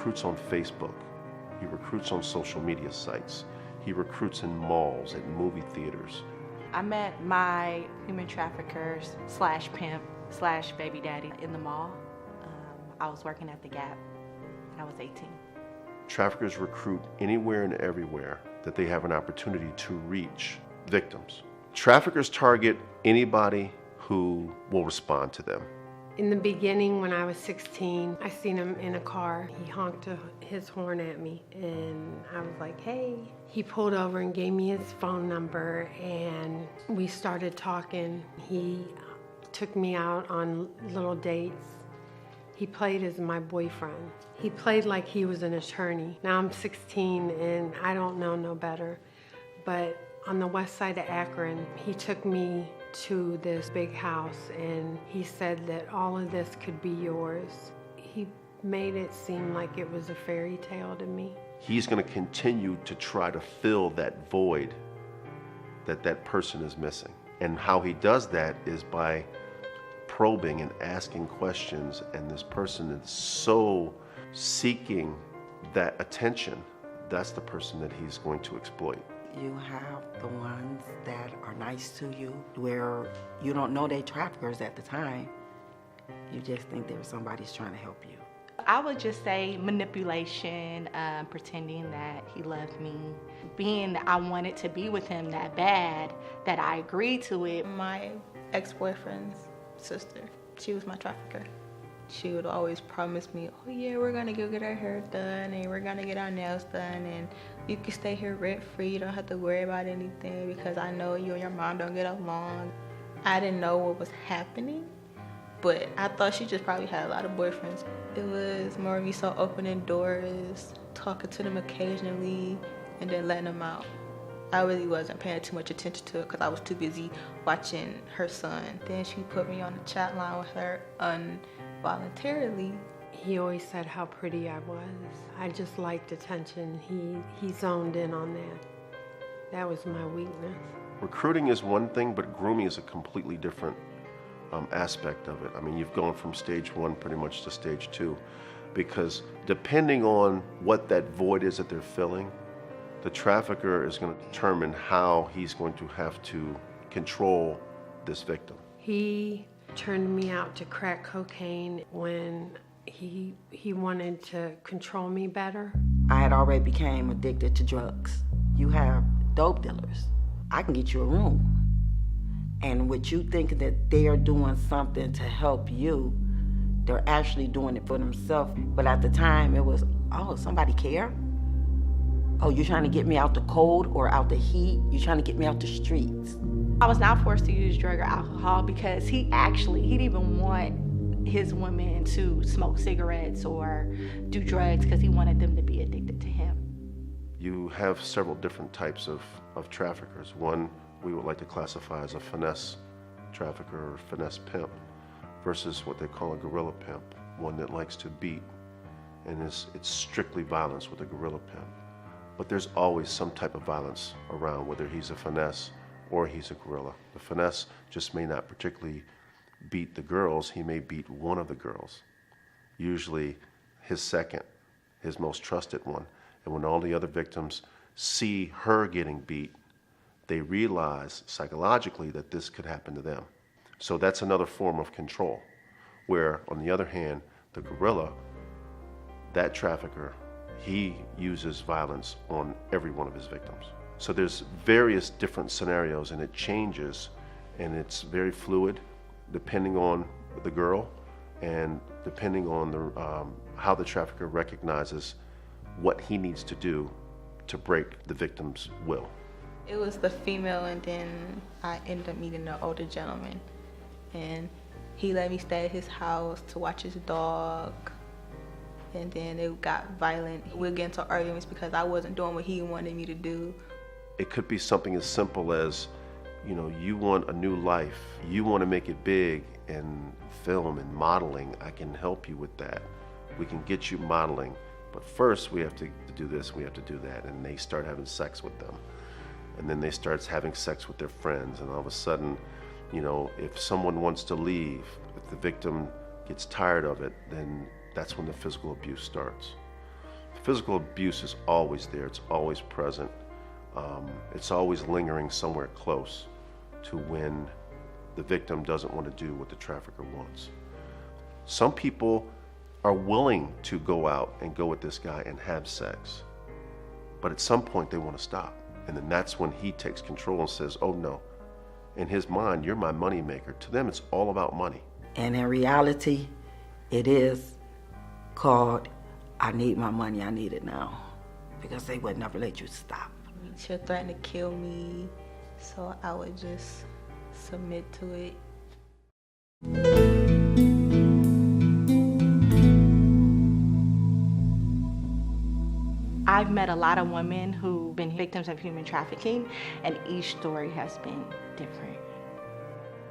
recruits on Facebook. He recruits on social media sites. He recruits in malls, at movie theaters. I met my human trafficker slash pimp slash baby daddy in the mall. I was working at the Gap when I was 18. Traffickers recruit anywhere and everywhere that they have an opportunity to reach victims. Traffickers target anybody who will respond to them. In the beginning, when I was 16, I seen him in a car. He honked his horn at me, and I was like, hey. He pulled over and gave me his phone number, and we started talking. He took me out on little dates. He played as my boyfriend. He played like he was an attorney. Now I'm 16, and I don't know no better, but on the west side of Akron, he took me to this big house, and he said that all of this could be yours. He made it seem like it was a fairy tale to me. He's going to continue to try to fill that void that person is missing. And how he does that is by probing and asking questions, and this person is so seeking that attention. That's the person that he's going to exploit. You have the ones that are nice to you, where you don't know they're traffickers at the time. You just think there's somebody's trying to help you. I would just say manipulation, pretending that he loved me, being that I wanted to be with him that bad that I agreed to it. My ex-boyfriend's sister, she was my trafficker. She would always promise me, oh yeah, we're gonna go get our hair done and we're gonna get our nails done and you can stay here rent-free, you don't have to worry about anything because I know you and your mom don't get along. I didn't know what was happening, but I thought she just probably had a lot of boyfriends. It was more of me so opening doors, talking to them occasionally, and then letting them out. I really wasn't paying too much attention to it because I was too busy watching her son. Then she put me on the chat line with her voluntarily. He always said how pretty I was. I just liked attention. He zoned in on that. That was my weakness. Recruiting is one thing, but grooming is a completely different aspect of it. I mean, you've gone from stage one pretty much to stage two, because depending on what that void is that they're filling, the trafficker is going to determine how he's going to have to control this victim. He turned me out to crack cocaine when he wanted to control me better. I had already became addicted to drugs. You have dope dealers. I can get you a room. And with you thinking that they are doing something to help you, they're actually doing it for themselves. But at the time it was, oh, somebody care? Oh, you're trying to get me out the cold or out the heat? You're trying to get me out the streets? I was not forced to use drug or alcohol because he'd even want his women to smoke cigarettes or do drugs because he wanted them to be addicted to him. You have several different types of traffickers. One we would like to classify as a finesse trafficker or finesse pimp versus what they call a guerrilla pimp, one that likes to beat, and it's strictly violence with a guerrilla pimp. But there's always some type of violence around, whether he's a finesse or he's a guerrilla. The finesse just may not particularly beat the girls, he may beat one of the girls, usually his second, his most trusted one. And when all the other victims see her getting beat, they realize psychologically that this could happen to them. So that's another form of control, where on the other hand, the guerrilla, that trafficker, he uses violence on every one of his victims. So there's various different scenarios, and it changes, and it's very fluid depending on the girl and depending on how the trafficker recognizes what he needs to do to break the victim's will. It was the female, and then I ended up meeting an older gentleman, and he let me stay at his house to watch his dog. And then it got violent. We'd get into arguments because I wasn't doing what he wanted me to do. It could be something as simple as, you know, you want a new life, you want to make it big in film and modeling. I can help you with that. We can get you modeling, but first we have to do this, we have to do that. And they start having sex with them. And then they start having sex with their friends, and all of a sudden, you know, if someone wants to leave, if the victim gets tired of it, then that's when the physical abuse starts. Physical abuse is always there. It's always present. It's always lingering somewhere close to when the victim doesn't want to do what the trafficker wants. Some people are willing to go out and go with this guy and have sex, but at some point they want to stop. And then that's when he takes control and says, oh no, in his mind, you're my money maker. To them, it's all about money. And in reality, it is called, I need my money, I need it now. Because they would never let you stop. She'll threaten to kill me, so I would just submit to it. I've met a lot of women who've been victims of human trafficking, and each story has been different.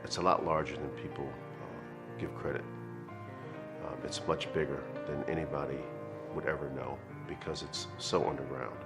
It's a lot larger than people give credit. It's much bigger than anybody would ever know because it's so underground.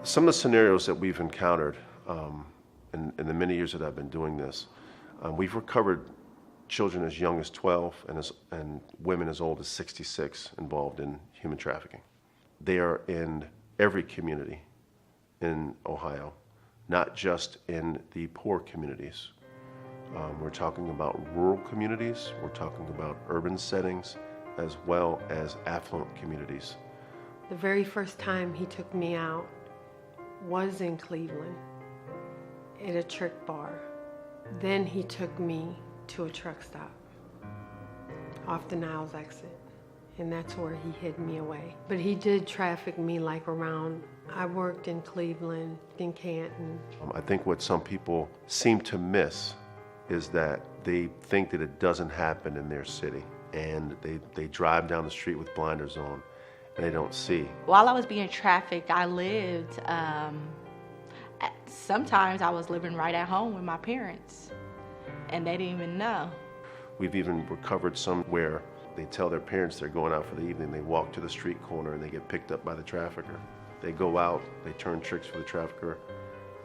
Some of the scenarios that we've encountered in the many years that I've been doing this, we've recovered children as young as 12 and women as old as 66 involved in human trafficking. They are in every community in Ohio, not just in the poor communities. We're talking about rural communities, we're talking about urban settings, as well as affluent communities. The very first time he took me out was in Cleveland at a trick bar. Then he took me to a truck stop off the Niles exit, and that's where he hid me away. But he did traffic me like around, I worked in Cleveland, in Canton. I think what some people seem to miss is that they think that it doesn't happen in their city, and they drive down the street with blinders on and they don't see. While I was being trafficked, I lived, sometimes I was living right at home with my parents, and they didn't even know. We've even recovered some where they tell their parents they're going out for the evening, they walk to the street corner and they get picked up by the trafficker. They go out, they turn tricks for the trafficker,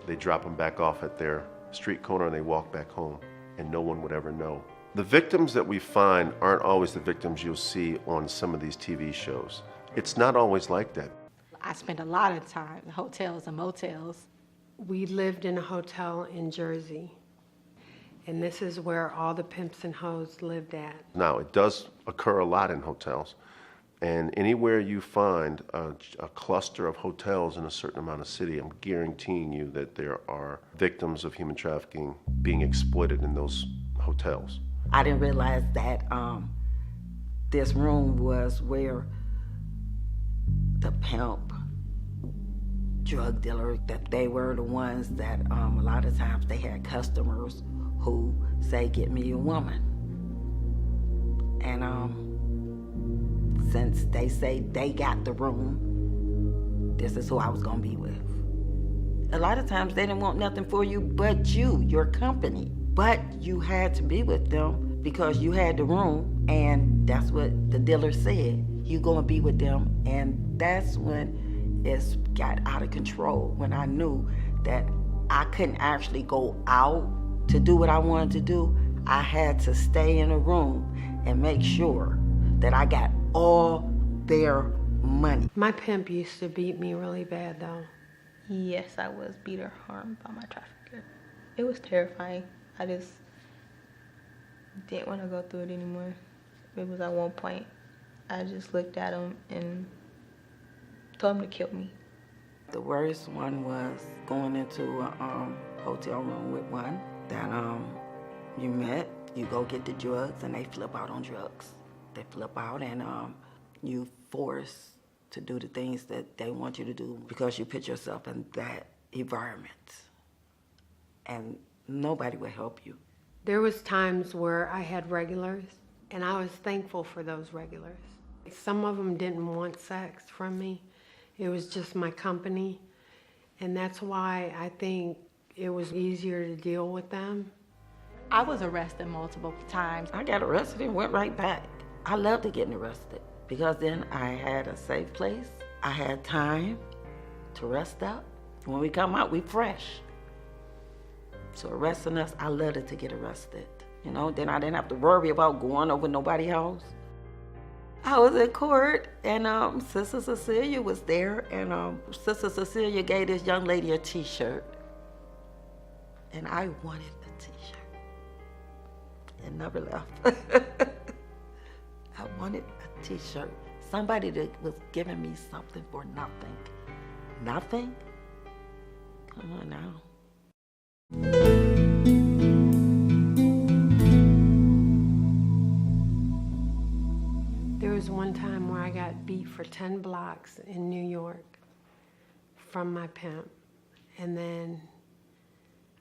they drop them back off at their street corner and they walk back home, and no one would ever know. The victims that we find aren't always the victims you'll see on some of these TV shows. It's not always like that. I spent a lot of time in hotels and motels. We lived in a hotel in Jersey, and this is where all the pimps and hoes lived at. Now, it does occur a lot in hotels, and anywhere you find a cluster of hotels in a certain amount of city, I'm guaranteeing you that there are victims of human trafficking being exploited in those hotels. I didn't realize that this room was where the pimp, drug dealer, that they were the ones that a lot of times they had customers who say, get me a woman. And since they say they got the room, this is who I was gonna be with. A lot of times they didn't want nothing for you but you, your company. But you had to be with them because you had the room, and that's what the dealer said. You gonna be with them, and that's when it got out of control, when I knew that I couldn't actually go out to do what I wanted to do. I had to stay in a room and make sure that I got all their money. My pimp used to beat me really bad though. Yes, I was beat or harmed by my trafficker. It was terrifying. I just didn't want to go through it anymore. It was at one point, I just looked at him and told him to kill me. The worst one was going into a hotel room with one that you met. You go get the drugs and they flip out on drugs. They flip out and you forced to do the things that they want you to do because you put yourself in that environment. And nobody will help you. There was times where I had regulars, and I was thankful for those regulars. Some of them didn't want sex from me. It was just my company, and that's why I think it was easier to deal with them. I was arrested multiple times. I got arrested and went right back. I loved to getting arrested because then I had a safe place. I had time to rest up. When we come out, we fresh. So arresting us, I loved it to get arrested. You know, then I didn't have to worry about going over nobody's house. I was in court, and Sister Cecilia was there, and Sister Cecilia gave this young lady a T-shirt, and I wanted the T-shirt. It never left. I wanted a T-shirt. Somebody that was giving me something for nothing. Nothing? Come on now. There was one time where I got beat for 10 blocks in New York from my pimp. And then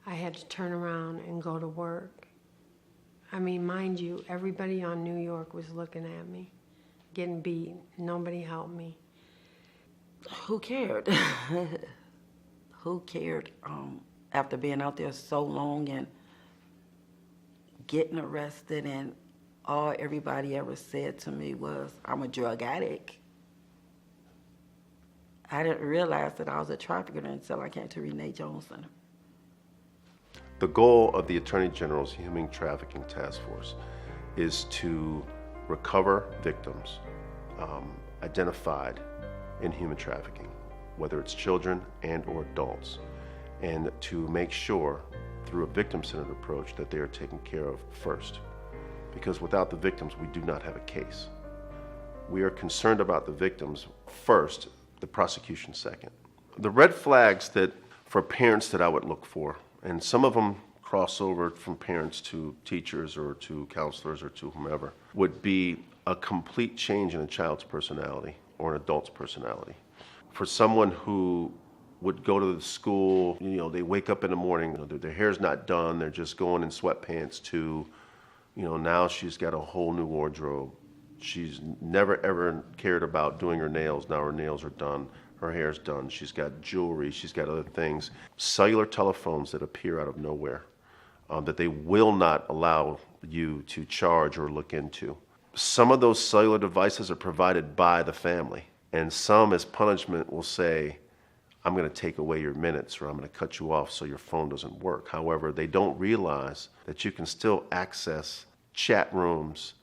I had to turn around and go to work. I mean, mind you, everybody on New York was looking at me, getting beat. Nobody helped me. Who cared? Who cared after being out there so long and getting arrested, and all everybody ever said to me was, I'm a drug addict. I didn't realize that I was a trafficker until I came to Renee Jones Center. The goal of the Attorney General's Human Trafficking Task Force is to recover victims identified in human trafficking, whether it's children and or adults, and to make sure through a victim-centered approach that they are taken care of first. Because without the victims, we do not have a case. We are concerned about the victims first, the prosecution second. The red flags that for parents that I would look for, and some of them cross over from parents to teachers or to counselors or to whomever, would be a complete change in a child's personality or an adult's personality. For someone who would go to the school, they wake up in the morning, their hair's not done, they're just going in sweatpants, to, now she's got a whole new wardrobe. She's never ever cared about doing her nails. Now her nails are done, her hair's done, she's got jewelry, she's got other things. Cellular telephones that appear out of nowhere, that they will not allow you to charge or look into. Some of those cellular devices are provided by the family, and some, as punishment, will say, I'm going to take away your minutes, or I'm going to cut you off so your phone doesn't work. However, they don't realize that you can still access chat rooms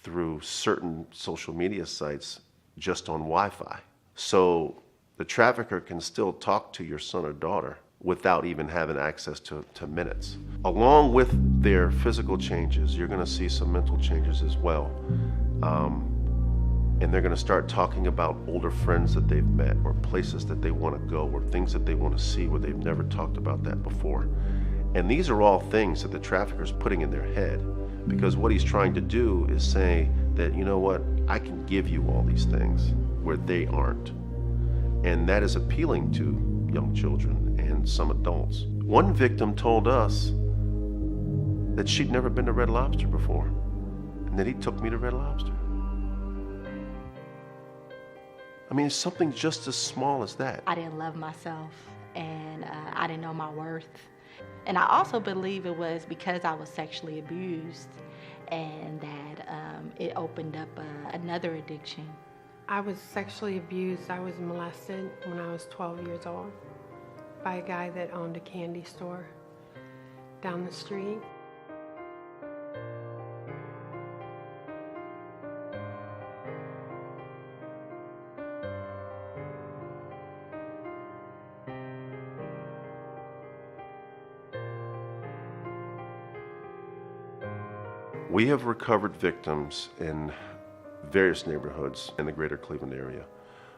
through certain social media sites just on Wi-Fi. So the trafficker can still talk to your son or daughter without even having access to minutes. Along with their physical changes, you're going to see some mental changes as well. And they're going to start talking about older friends that they've met, or places that they want to go, or things that they want to see where they've never talked about that before. And these are all things that the trafficker's putting in their head, because what he's trying to do is say that, you know what, I can give you all these things where they aren't. And that is appealing to young children and some adults. One victim told us that she'd never been to Red Lobster before, and that he took me to Red Lobster. I mean, it's something just as small as that. I didn't love myself, and I didn't know my worth. And I also believe it was because I was sexually abused, and that it opened up another addiction. I was sexually abused. I was molested when I was 12 years old by a guy that owned a candy store down the street. We have recovered victims in various neighborhoods in the greater Cleveland area.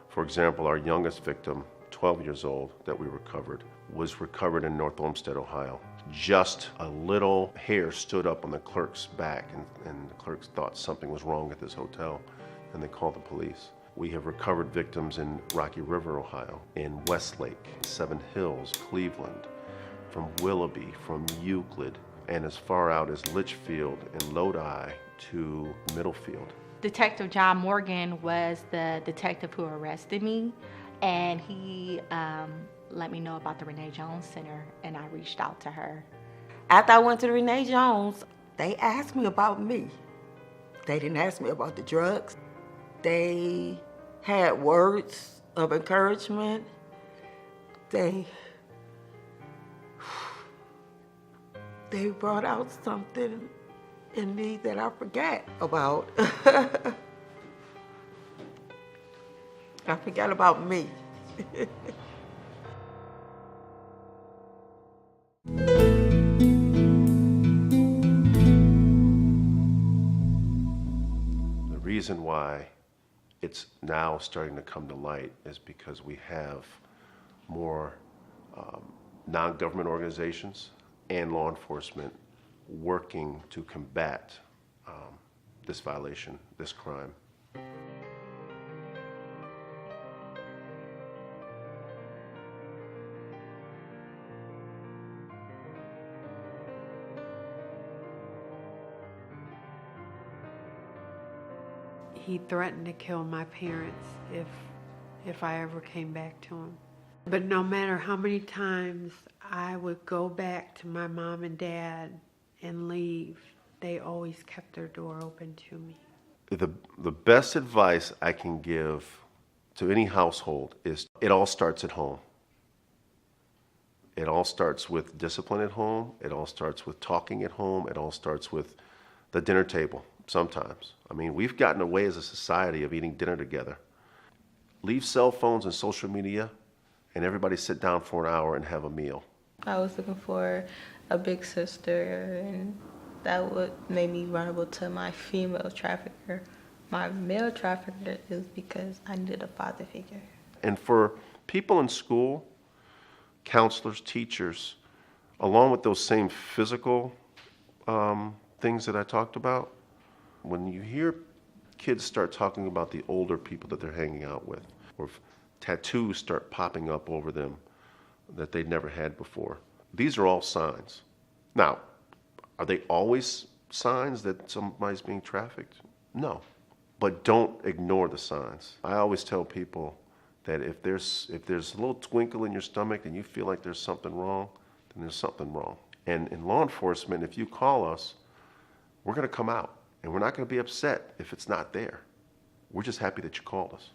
For example, our youngest victim, 12 years old, that we recovered, was recovered in North Olmsted, Ohio. Just a little hair stood up on the clerk's back, and the clerks thought something was wrong at this hotel, and they called the police. We have recovered victims in Rocky River, Ohio, in Westlake, Seven Hills, Cleveland, from Willoughby, from Euclid, and as far out as Litchfield and Lodi to Middlefield. Detective John Morgan was the detective who arrested me, and he let me know about the Renee Jones Center, and I reached out to her. After I went to the Renee Jones, they asked me about me. They didn't ask me about the drugs. They had words of encouragement. They brought out something in me that I forgot about. I forgot about me. The reason why it's now starting to come to light is because we have more non-government organizations and law enforcement working to combat this violation, this crime. He threatened to kill my parents if I ever came back to him. But no matter how many times I would go back to my mom and dad and leave, they always kept their door open to me. The best advice I can give to any household is it all starts at home. It all starts with discipline at home. It all starts with talking at home. It all starts with the dinner table sometimes. I mean, we've gotten away as a society of eating dinner together. Leave cell phones and social media and everybody sit down for an hour and have a meal. I was looking for a big sister, and that would make me vulnerable to my female trafficker. My male trafficker is because I needed a father figure. And for people in school, counselors, teachers, along with those same physical things that I talked about, when you hear kids start talking about the older people that they're hanging out with, or if tattoos start popping up over them that they'd never had before, these are all signs. Now, are they always signs that somebody's being trafficked? No, but don't ignore the signs. I always tell people that if there's a little twinkle in your stomach and you feel like there's something wrong, then there's something wrong. And in law enforcement, if you call us, we're going to come out. And we're not going to be upset if it's not there. We're just happy that you called us.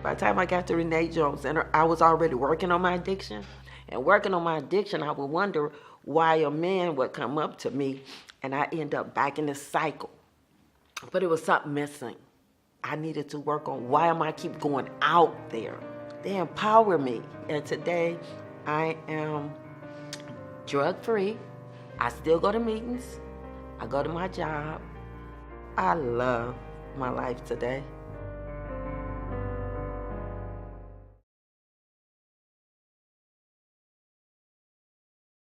By the time I got to Renee Jones Center, I was already working on my addiction. And working on my addiction, I would wonder why a man would come up to me and I end up back in this cycle. But it was something missing. I needed to work on why am I keep going out there. They empower me. And today I am drug-free. I still go to meetings. I go to my job. I love my life today.